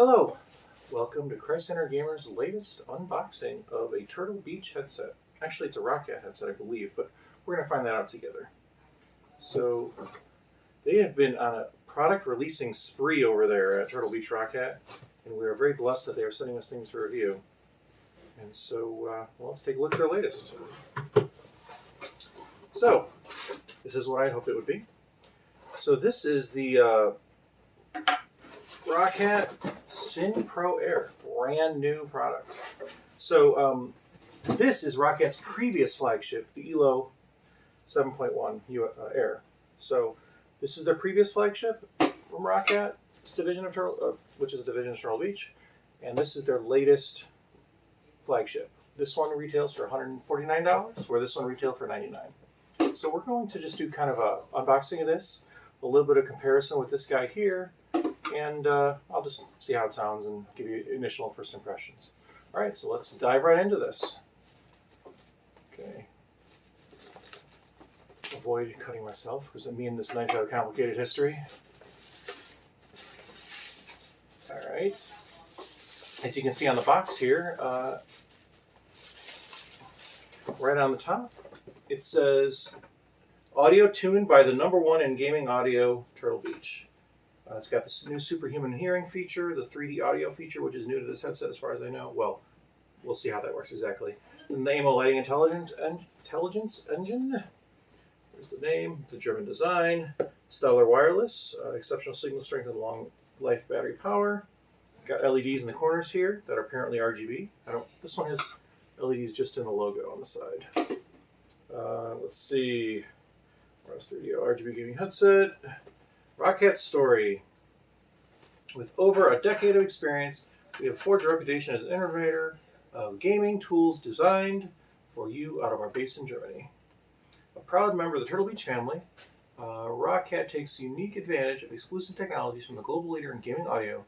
Hello, welcome to Christ Center Gamer's latest unboxing of a Turtle Beach headset. Actually, it's a ROCCAT headset, I believe, but we're going to find that out together. So, they have been on a product releasing spree over there at Turtle Beach ROCCAT, and we are very blessed that they are sending us things to review. And so, well, let's take a look at their latest. So, this is what I hoped it would be. So this is the ROCCAT Syn Pro Air, brand new product. So this is ROCCAT's previous flagship, the ELO 7.1 Air. So this is their previous flagship from ROCCAT, division of Turtle, which is a division of Turtle Beach, and this is their latest flagship. This one retails for $149, where this one retailed for $99. So we're going to just do kind of a unboxing of this, a little bit of comparison with this guy here, and I'll just see how it sounds and give you initial first impressions. All right, so let's dive right into this. Okay. Avoid cutting myself because me and this knife have a complicated history. All right. As you can see on the box here, right on the top, it says audio tuned by the #1 in gaming audio, Turtle Beach. It's got this new superhuman hearing feature, the 3D audio feature, which is new to this headset as far as I know. Well, we'll see how that works exactly. And the AIMO lighting intelligence engine. There's the name, the German design, stellar wireless, exceptional signal strength and long life battery power. Got LEDs in the corners here that are apparently RGB. This one has LEDs just in the logo on the side. Let's see. Where's 3D RGB gaming headset? ROCCAT story. With over a decade of experience, we have forged a reputation as an innovator of gaming tools designed for you out of our base in Germany. A proud member of the Turtle Beach family, ROCCAT takes unique advantage of exclusive technologies from the global leader in gaming audio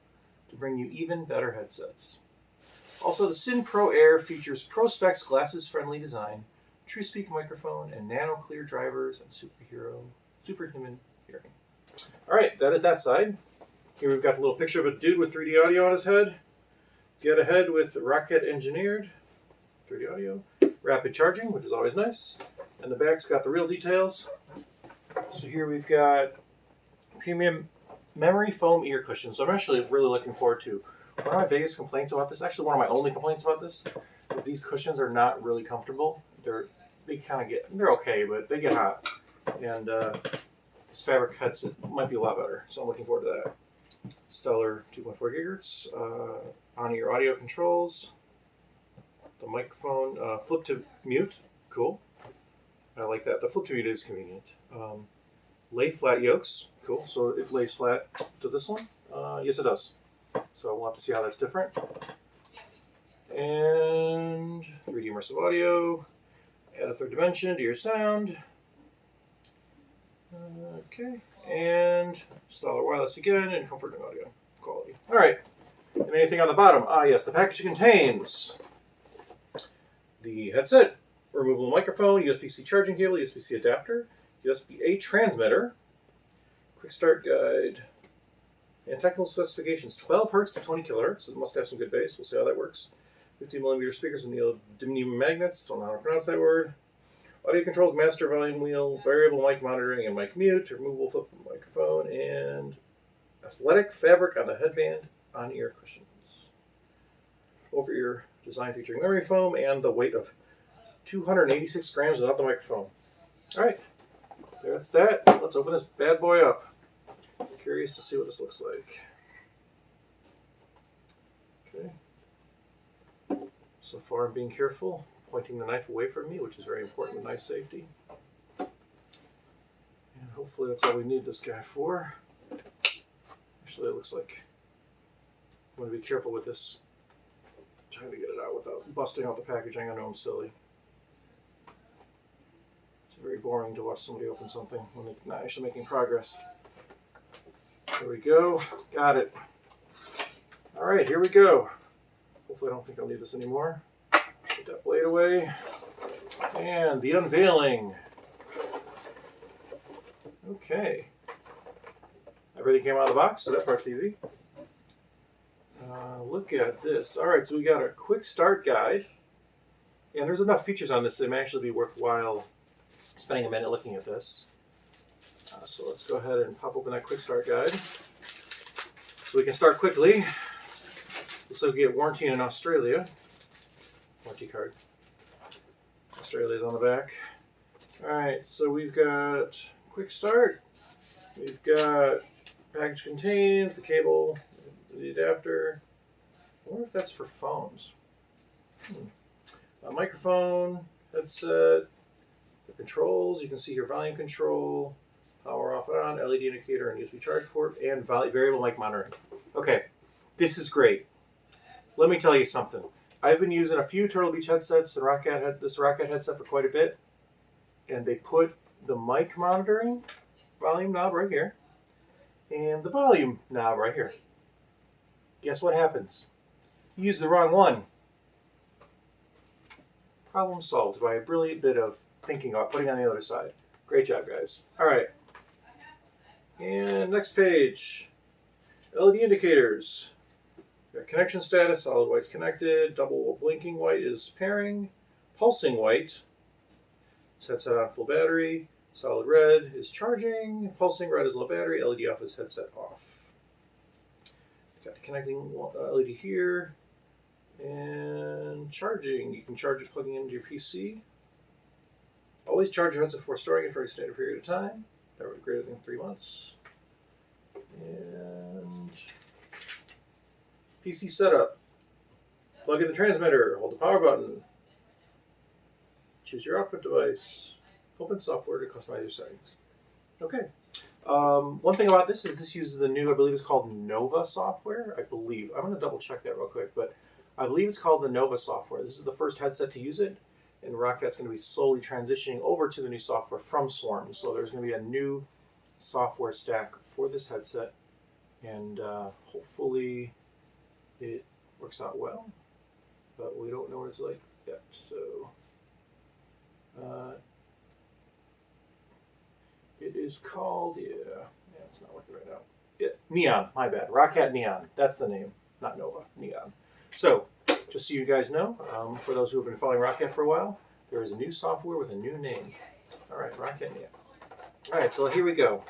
to bring you even better headsets. Also, the Syn Pro Air features ProSpecs glasses-friendly design, TrueSpeak microphone, and Nanoclear drivers and superhuman hearing. All right, that is that side. Here we've got the little picture of a dude with 3D audio on his head. Get ahead with ROCCAT engineered 3D audio, rapid charging, which is always nice, and the back's got the real details. So here we've got premium memory foam ear cushions. So I'm actually really looking forward to one of my biggest complaints about this. Actually, one of my only complaints about this is these cushions are not really comfortable. They're okay, but they get hot, and this fabric headset might be a lot better. So I'm looking forward to that. Stellar 2.4 gigahertz, on-ear audio controls, the microphone, flip to mute, cool. I like that. The flip to mute is convenient. Lay flat yokes, cool. So it lays flat. Does this one? Yes, it does. So we'll have to see how that's different. And 3D immersive audio. Add a third dimension to your sound. Okay. And stellar wireless again, and comfort and audio quality. All right. And anything on the bottom? Yes, the package contains the headset, removable microphone, USB-C charging cable, USB-C adapter, USB-A transmitter, quick start guide, and technical specifications: 12 Hz to 20 kHz. So it must have some good bass. We'll see how that works. 50mm speakers and Neodymium magnets. Don't know how to pronounce that word. Audio controls, master volume wheel, variable mic monitoring and mic mute, removable flip microphone, and athletic fabric on the headband, on-ear cushions. Over-ear design featuring memory foam and the weight of 286 grams without the microphone. All right, that's that. Let's open this bad boy up. Curious to see what this looks like. Okay. So far I'm being careful, pointing the knife away from me, which is very important with knife safety. And hopefully that's all we need this guy for. Actually, it looks like I'm going to be careful with this. Trying to get it out without busting out the packaging. I know I'm silly. It's very boring to watch somebody open something when they're not actually making progress. There we go. Got it. All right, here we go. Hopefully I don't think I'll need this anymore. Put that blade away. And the unveiling. Okay. Everything came out of the box, so that part's easy. Look at this. All right, so we got a quick start guide. And there's enough features on this that it may actually be worthwhile spending a minute looking at this. So let's go ahead and pop open that quick start guide. So we can start quickly. Looks like we get warranty in Australia. Warranty card. Australia's on the back. Alright, so we've got quick start. We've got package contains, the cable, the adapter. I wonder if that's for phones. A microphone, headset, the controls. You can see your volume control, power off and on, LED indicator, and USB charge port, and variable mic monitoring. Okay, this is great. Let me tell you something. I've been using a few Turtle Beach headsets and this ROCCAT headset for quite a bit, and they put the mic monitoring volume knob right here and the volume knob right here. Guess what happens? You use the wrong one. Problem solved by a brilliant bit of thinking about putting on the other side. Great job, guys. All right. And next page. LED indicators. Got connection status, solid white's connected, double blinking white is pairing, pulsing white sets it on full battery, solid red is charging, pulsing red is low battery, LED off is headset off. Got the connecting LED here, and charging. You can charge it plugging into your PC. Always charge your headset before storing it for an extended period of time, never greater than 3 months. And PC setup. Plug in the transmitter, hold the power button. Choose your output device. Open software to customize your settings. Okay. One thing about this is this uses the new, I believe it's called Nova software. I believe. I'm going to double check that real quick, but I believe it's called the Nova software. This is the first headset to use it, and ROCCAT's going to be slowly transitioning over to the new software from Swarm. So there's going to be a new software stack for this headset, and hopefully it works out well, but we don't know what it's like yet. So it is called, it's not working right now. Neon, my bad. ROCCAT Neon. That's the name, not Nova. Neon. So just so you guys know, for those who have been following ROCCAT for a while, there is a new software with a new name. All right, ROCCAT Neon. All right, so here we go.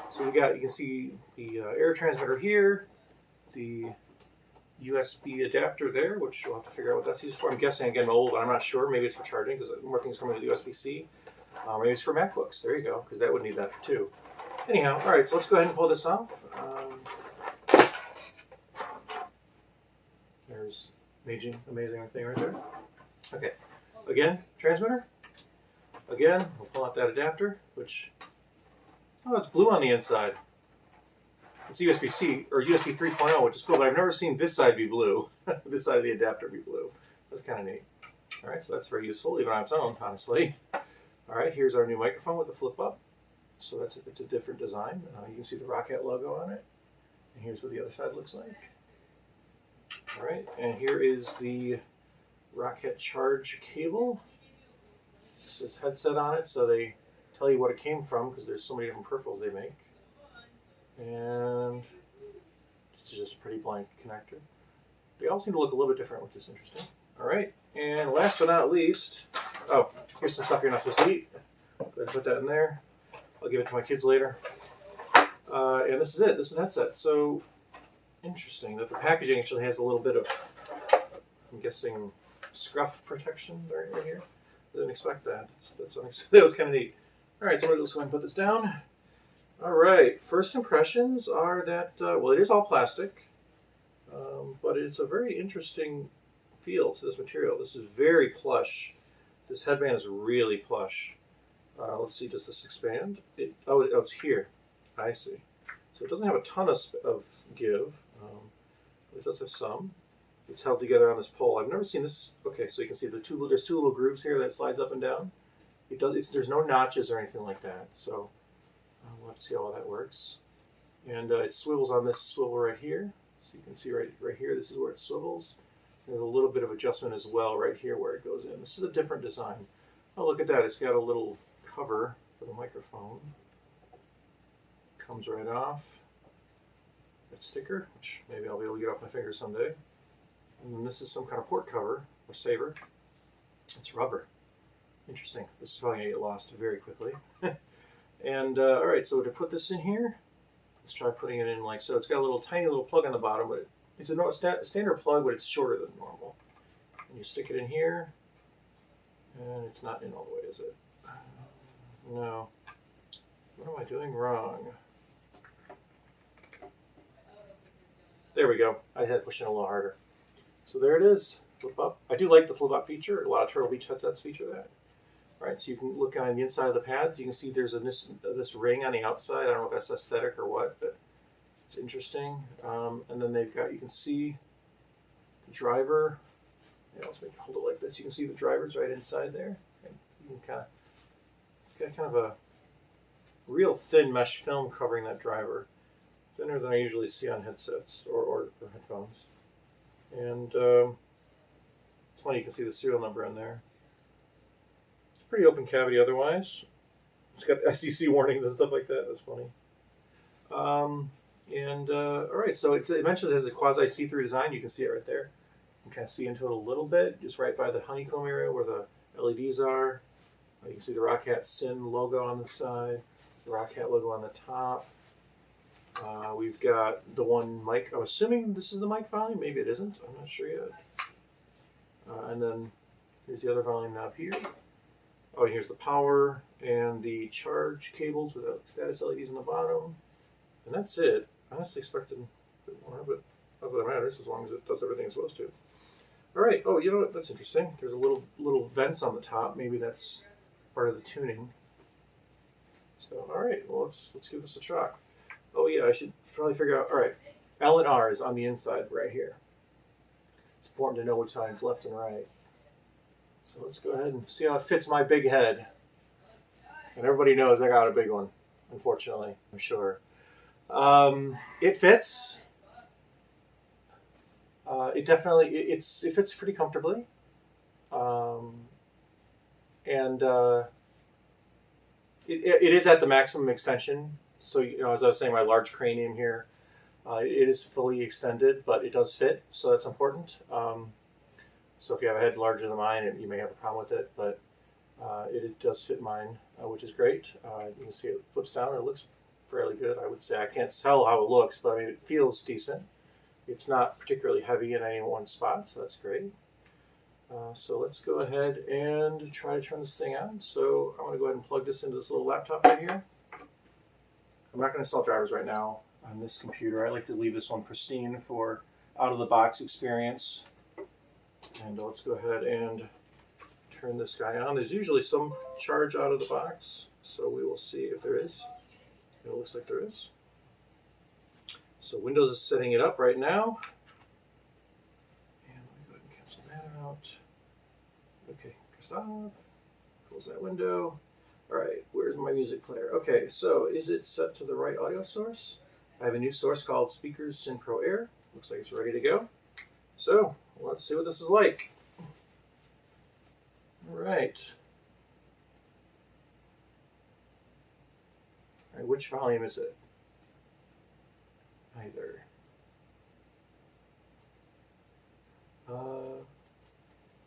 So you can see the air transmitter here, the USB adapter there, which we'll have to figure out what that's used for. I'm guessing again old, but I'm not sure. Maybe it's for charging because more things coming with USB-C. Maybe it's for MacBooks. There you go, because that would need that too. Anyhow, all right, so let's go ahead and pull this off. There's amazing thing right there. Okay, again, transmitter. Again, we'll pull out that adapter, which, oh, it's blue on the inside. It's USB-C, or USB 3.0, which is cool, but I've never seen this side be blue. This side of the adapter be blue. That's kind of neat. All right, so that's very useful, even on its own, honestly. All right, here's our new microphone with the flip up. So it's a different design. You can see the ROCCAT logo on it. And here's what the other side looks like. All right, and here is the ROCCAT charge cable. It says headset on it, so they tell you what it came from because there's so many different peripherals they make. And it's just a pretty blank connector. They all seem to look a little bit different, which is interesting. All right, and last but not least, oh, here's some stuff you're not supposed to eat. Go ahead and put that in there. I'll give it to my kids later. And this is it. This is the headset. So interesting that the packaging actually has a little bit of, I'm guessing, scruff protection right here. Didn't expect that. That was kind of neat. All right, so let's go ahead and put this down. All right, first impressions are that, well, it is all plastic, but it's a very interesting feel to this material. This is very plush. This headband is really plush. Let's see, does this expand? Oh, it's here. I see. So it doesn't have a ton of give. It does have some. It's held together on this pole. I've never seen this. Okay, so you can see there's two little grooves here that slides up and down. There's no notches or anything like that. So we'll have to see how all that works. And it swivels on this swivel right here. So you can see right here, this is where it swivels. There's a little bit of adjustment as well right here where it goes in. This is a different design. Oh, look at that. It's got a little cover for the microphone. Comes right off. that sticker, which maybe I'll be able to get off my finger someday. And then this is some kind of port cover or saver. It's rubber. Interesting. This is probably going to get lost very quickly. And all right, so to put this in here, let's try putting it in like so. It's got a little tiny little plug on the bottom, but it's a standard plug, but it's shorter than normal. And you stick it in here, and it's not in all the way, is it? No. What am I doing wrong? There we go. I had to push it a little harder. So there it is. Flip up. I do like the flip up feature. A lot of Turtle Beach headsets feature that. All right, so you can look on the inside of the pads. You can see there's this ring on the outside. I don't know if that's aesthetic or what, but it's interesting. And then they've got, you can see the driver. Yeah, let's make it hold it like this. You can see the driver's right inside there. And you can kind of, it's got kind of a real thin mesh film covering that driver. Thinner than I usually see on headsets or headphones. And it's funny, you can see the serial number in there. It's pretty open cavity otherwise. It's got SEC warnings and stuff like that. That's funny. All right, so it mentions it has a quasi see-through design. You can see it right there. You can kind of see into it a little bit, just right by the honeycomb area where the LEDs are. You can see the ROCCAT Syn logo on the side, the ROCCAT logo on the top. We've got the one mic. I'm assuming this is the mic volume. Maybe it isn't. I'm not sure yet. And then here's the other volume knob here. Oh, and here's the power and the charge cables with the status LEDs on the bottom. And that's it. I honestly expected a bit more, but not that it matters as long as it does everything it's supposed to. All right. Oh, you know what? That's interesting. There's a little vents on the top. Maybe that's part of the tuning. So, all right. Well, let's give this a try. Oh yeah, I should probably figure out. All right, L and R is on the inside right here. It's important to know which side's left and right. So let's go ahead and see how it fits my big head. And everybody knows I got a big one, unfortunately, I'm sure. It fits. It definitely it fits pretty comfortably. It is at the maximum extension. So, you know, as I was saying, my large cranium here, it is fully extended, but it does fit, so that's important. So if you have a head larger than mine, you may have a problem with it, but it does fit mine, which is great. You can see it flips down. It looks fairly good, I would say. I can't tell how it looks, but I mean, it feels decent. It's not particularly heavy in any one spot, so that's great. So let's go ahead and try to turn this thing on. So I'm going to go ahead and plug this into this little laptop right here. I'm not going to install drivers right now on this computer. I like to leave this one pristine for out-of-the-box experience. And let's go ahead and turn this guy on. There's usually some charge out of the box, so we will see if there is. It looks like there is. So Windows is setting it up right now. And let me go ahead and cancel that out. Okay, stop. Close that window. All right, where's my music player? Okay, so is it set to the right audio source? I have a new source called Speakers Syn Pro Air. Looks like it's ready to go. So let's see what this is like. All right. All right, which volume is it? Either.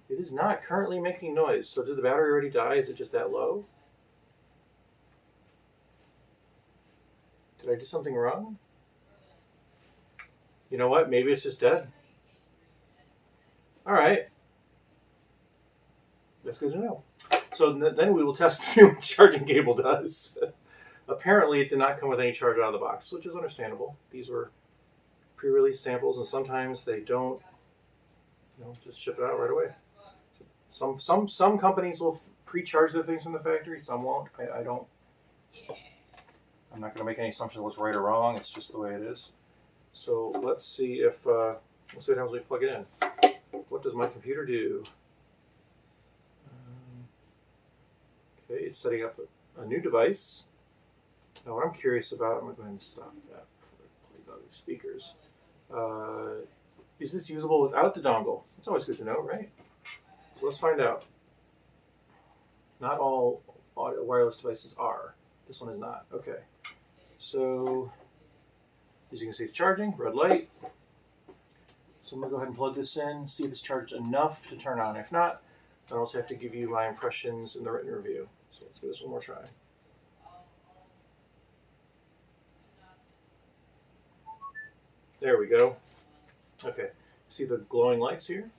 It is not currently making noise. So did the battery already die? Is it just that low? Did I do something wrong? You know what? Maybe it's just dead. All right. That's good to know. So then we will test to see what the charging cable does. Apparently, it did not come with any charge out of the box, which is understandable. These were pre-release samples, and sometimes they don't, just ship it out right away. Some companies will pre-charge their things from the factory. Some won't. I don't. I'm not going to make any assumption of what's right or wrong. It's just the way it is. So let's see if let's see what happens when we plug it in. What does my computer do? Okay, it's setting up a new device. Now what I'm curious about, I'm going to go ahead and stop that before I plug out these speakers. Is this usable without the dongle? It's always good to know, right? So let's find out. Not all audio wireless devices are. This one is not. Okay. So As you can see, it's charging, red light. So I'm going to go ahead and plug this in, see if it's charged enough to turn on. If not, I also have to give you my impressions in the written review. So let's give this one more try. There we go. Okay, see the glowing lights here?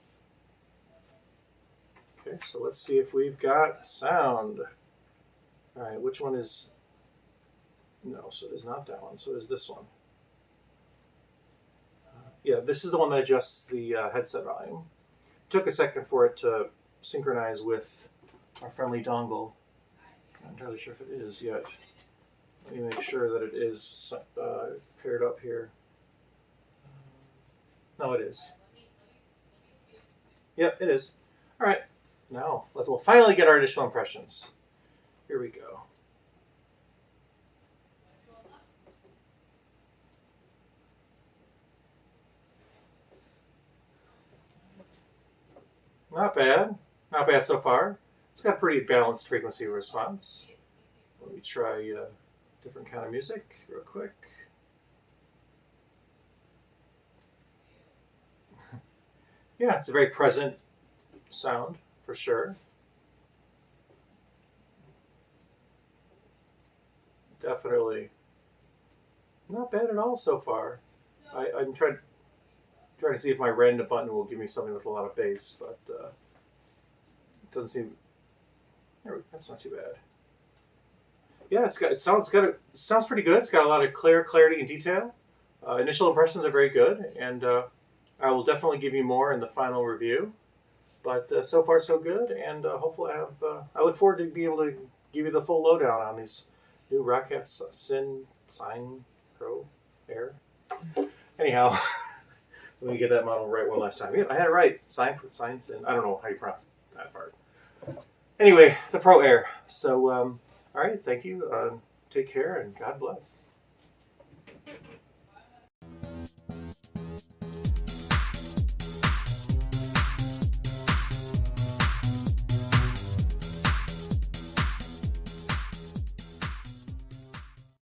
Okay, so let's see if we've got sound. All right, which one is... No, so it is not that one, so it is this one. Yeah, this is the one that adjusts the headset volume. It took a second for it to synchronize with our friendly dongle. I'm not entirely sure if it is yet. Let me make sure that it is paired up here. No, it is. Yep, it is. All right, now we'll finally get our initial impressions. Here we go. Not bad. Not bad so far. It's got pretty balanced frequency response. Let me try a different kind of music real quick. Yeah, it's a very present sound for sure. Definitely not bad at all so far. I'm trying to see if my random button will give me something with a lot of bass, but it doesn't seem. That's not too bad. Yeah, it sounds pretty good. It's got a lot of clarity and detail. Initial impressions are very good, and I will definitely give you more in the final review. But so far so good, and hopefully I look forward to being able to give you the full lowdown on these new ROCCAT Syn Pro Air. Anyhow, let me get that model right one last time. Yeah, I had it right. Syn. I don't know how you pronounce that part. Anyway, the Pro Air. So, all right, thank you. Take care, and God bless.